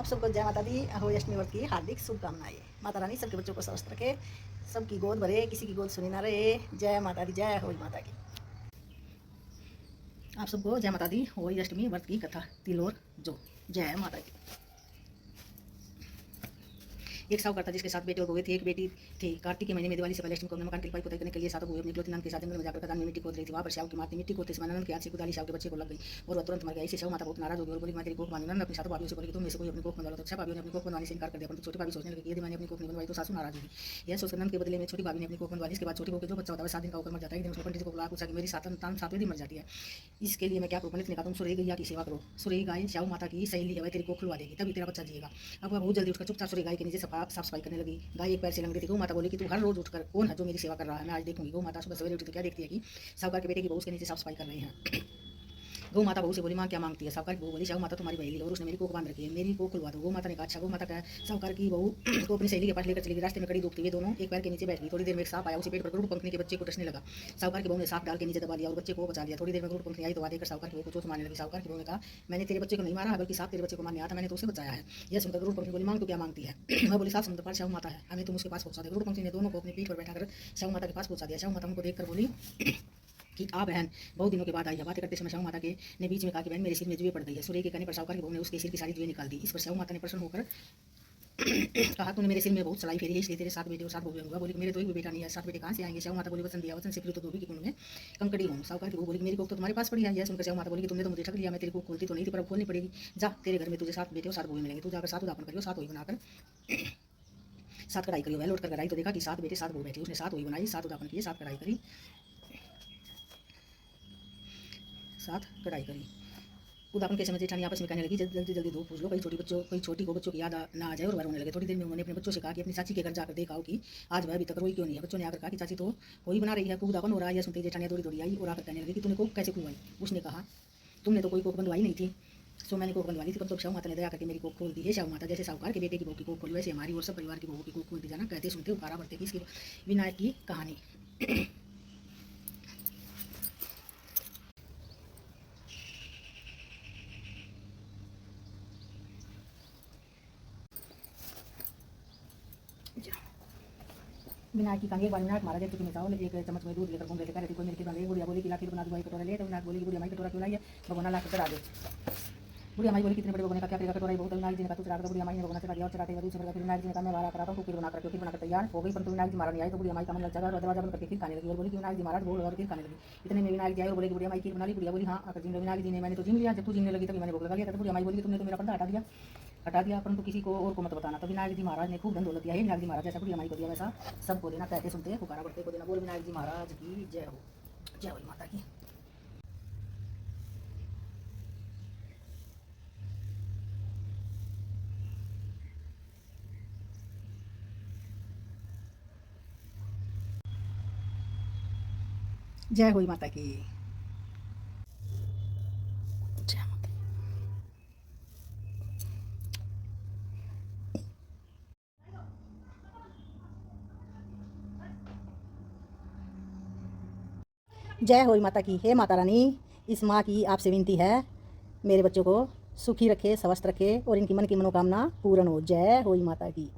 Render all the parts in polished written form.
आप सबको जय माता दी। अहोई अष्टमी व्रत की हार्दिक शुभकामनाएं। माता रानी सबके बच्चों को स्वस्थ रखे, सबकी गोद भरे, किसी की गोद सुनी ना रहे। जय माता दी, जय होई माता की। आप सबको जय माता दी। होई अष्टमी व्रत की कथा तिलोर जो। जय माता की। एक साहूकार था जिसके साथ बेटे और बहुएं थे। एक बेटी थी। कार्तिक के महीने में दिवाली से पहले अष्टमी को अपने मकान की लिपाई पुताई करने के लिए सातों बहुएं अपने इकलौती नंद के साथ जंगल में जाकर खदान में मिट्टी खोद रही थी। वहां पर श्याम की माती मिट्टी खोदते समय नंद के हाथ से कुदाली श्याम के बच्चे को लग गई और वह तुरंत मर गया। इससे श्याम माता बहुत नाराज हो गई और बोली, मैं तेरी कोख बांधूंगा। नंद अपनी सातों भाभियों से बोली कि तुम में से कोई अपनी कोख बंधवा लो। तो छह भाभियों ने अपनी कोख बंधवाने से इनकार कर दिया, परंतु छोटी भाभी सोचने लगी कि यदि मैंने अपनी कोख नहीं बनवाई तो सासू नाराज होगी। यह सोचकर नंद के बदले में छोटी भाभी ने अपनी कोख बनवा ली। इसके बाद छोटी बहू के जो बच्चा होता है 7 दिन का होकर मर जाता है। एक दिन उसने पंडित को बुला पूछा कि मेरी संतान 7वें दिन मर जाती है, इसके लिए मैं क्या करूं? पंडित ने कहा, तुम सुरही गैया की सेवा करो। सुरही गाय श्याम माता की सहेली है, वह तेरी कोख खुलवा देगी, तभी तेरा बच्चा जिएगा। अब वह बहुत जल्दी उठकर चुपचाप सुरही गाय के नीचे साफ सफाई करने लगी। गाय एक पैर से लंग रही थी। गौ माता बोली कि तू हर रोज उठकर कौन है जो मेरी सेवा कर रहा है, मैं आज देखूंगी। गौ माता सुबह सवेरे उठी तो क्या देखती है कि साहूकार के बेटे की बहू उसके नीचे साफ सफाई कर रही है। गौ माता बहू से बोली, माँ क्या मांगती है? साहूकार की बहू बोली, श्याम माता तुम्हारी बहेली और उसने मेरी कोख बांध रखी है, मेरी कोख खुलवा दो। गौ माता ने कहा, अच्छा। गौ माता का साहूकार की बहू को अपनी सहेली के पास लेकर चली गई। रास्ते में कड़ी धूप थी, वे दोनों एक पैर के नीचे बैठ गई। थोड़ी देर में एक सांप आया, उसे पेट पर गरुड़ पंखनी के बच्चे को डसने लगा। साहूकार की बहू ने सांप डाल के नीचे दबा दिया और बच्चे को बचा लिया। थोड़ी देर में गरुड़ पंखनी आई तो देखकर साहूकार की बहू को चोट मारने लगी। साहूकार की बहू ने कहा, मैंने तेरे बच्चे को नहीं मारा, बल्कि सांप तेरे बच्चे को मारने आया था, मैंने तो उसे बचाया है। यह सुनकर गरुड़ पंखनी बोली, मांग तो क्या मांगती है? वह बोली, सात समुद्र पार श्याम माता है, हमें तुम उसके पास पहुंचा दे। गरुड़ पंखनी ने दोनों को अपनी पीठ पर बैठाकर श्याम माता के पास पहुंचा दिया। श्याम माता उनको देखकर बोली कि आ बहन, बहुत दिनों के बाद आई है। बातें करते समय श्याम माता के ने बीच में कहा कि बहन मेरे सिर में जुएं पड़ गई है। सूर्य के कहने पर साहूकार की बहू ने उसके सिर की सारी जुएं निकाल दी। इस पर श्याम माता ने प्रसन्न होकर कहा, तूने मेरे सिर में बहुत सलाई फेरी है, इसलिए तेरे 7 बेटे और 7 बहुएं होंगे। बोली, मेरे तो एक भी बेटा नहीं है, 7 बेटे कहाँ से आएंगे? श्याम माता बोली, वचन दिया, वचन से फिर तो धोबी की कुंड में कंकड़ी हूँ। साहूकार की बहू बोली, मेरी कोख तो तुम्हारे पास पड़ी है। यह सुनकर श्याम माता बोली कि तुमने तो मुझे ठग लिया, मैं तेरी कोख खोलती तो नहीं थी, पर अब खोलनी पड़ेगी। जा, तेरे घर में तुझे 7 बेटे और 7 बहुएं मिलेंगे, तू जाकर 7 उदापन करियो, 7 वही बनाकर 7 कढ़ाई करियो। वह लौट कर घर आई तो देखा कि 7 बेटे 7 बहुएं बैठी। उसने 7 वही बनाई, 7 उदापन किए, 7 कढ़ाई करी, 7 कढ़ाई करी। उदापन के समय जेठानी आपस में कहने लगी, जल्दी जल्दी धो पूछ लो, कई छोटी को बच्चों की याद ना आ जाए और वह रोने लगे। थोड़ी देर में उन्होंने अपने बच्चों से कहा कि अपनी चाची के घर जाकर देखा हो कि आज वह अभी तक रोई क्यों नहीं है। बच्चों ने आकर कहा कि चाची तो वही बना रही है, खूब उदापन हो रहा है। यह सुनते जेठानियाँ दौड़ी दौड़ी आई और आकर कहने लगी कि तूने कोख कैसे खुलवाई? उसने कहा, तुमने तो कोई कोख बंधवाई नहीं थी, सो मैंने कोख बंधवा ली थी, पर तो श्याम माता ने दया करके मेरी कोख खोल दी है। श्याम माता जैसे साहूकार के बेटे की बहू की कोख खोली, वैसे हमारी और सब परिवार की बहू की कोख खोलती जाना। कहते सुनते उकारा बढ़ते की इसकी विनायक की कहानी। विनायक की कहानी। एक बार विनायक महाराज एक चुटकी में चावल एक चम्मच में दूध लेकर घूम रहे थे। कह रहे थे कोई मेरे के बुढ़िया बोली कि ला खीर बना दूँ, कटोरा ले। तो विनायक बोली कि बुढ़िया माई कटोरा क्यों लाई है, भगवान ला कर दे। बुढ़िया माई बोली, कितने बड़े भगवान का क्या करेगा, कटोरा ही बहुत है। विनायक जी ने कहा, तू चढ़ा कर। बुढ़िया माई ने भगवान चढ़ा दिया और चढ़ाते हुए दूध से भर। फिर विनायक जी ने कहा, मैं वारा कराता हूँ, खीर बनाकर रखियो। खीर बनाकर तैयार हो गई, परंतु विनायक जी महाराज नहीं आए। तो बुढ़िया माई का मन लग जाएगा और दरवाजा बंद करके खीर खाने लगी और बोली कि विनायक जी महाराज बोल और खीर खाने लगी। इतने में विनायक जी आए और बोले कि बुढ़िया माई खीर बना ली। बुढ़िया बोली, हाँ आकर जीन लो। विनायक जी ने, मैंने तो जीन लिया, जब तू जीने लगी तभी मैंने भोग लगा लिया था। बुढ़िया माई बोली, तुमने तो मेरा पर्दा हटा दिया, परंतु किसी को और को मत बताना। तो विनायक जी महाराज ने खूब धन दौलत दिया है। विनायक जी महाराज जैसा बुढ़िया माई को दिया वैसा सबको देना। कहते सुनते पुकारा बढ़ते को देना। बोल विनायक जी महाराज की जय हो। जय हो माता की। जय हो माता की। जय माता। जय हो माता की। हे माता रानी, इस माँ की आपसे विनती है, मेरे बच्चों को सुखी रखे, स्वस्थ रखे और इनकी मन की मनोकामना पूर्ण हो। जय हो माता की।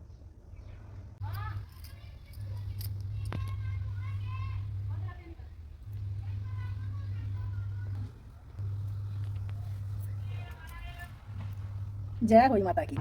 जय हो माता की।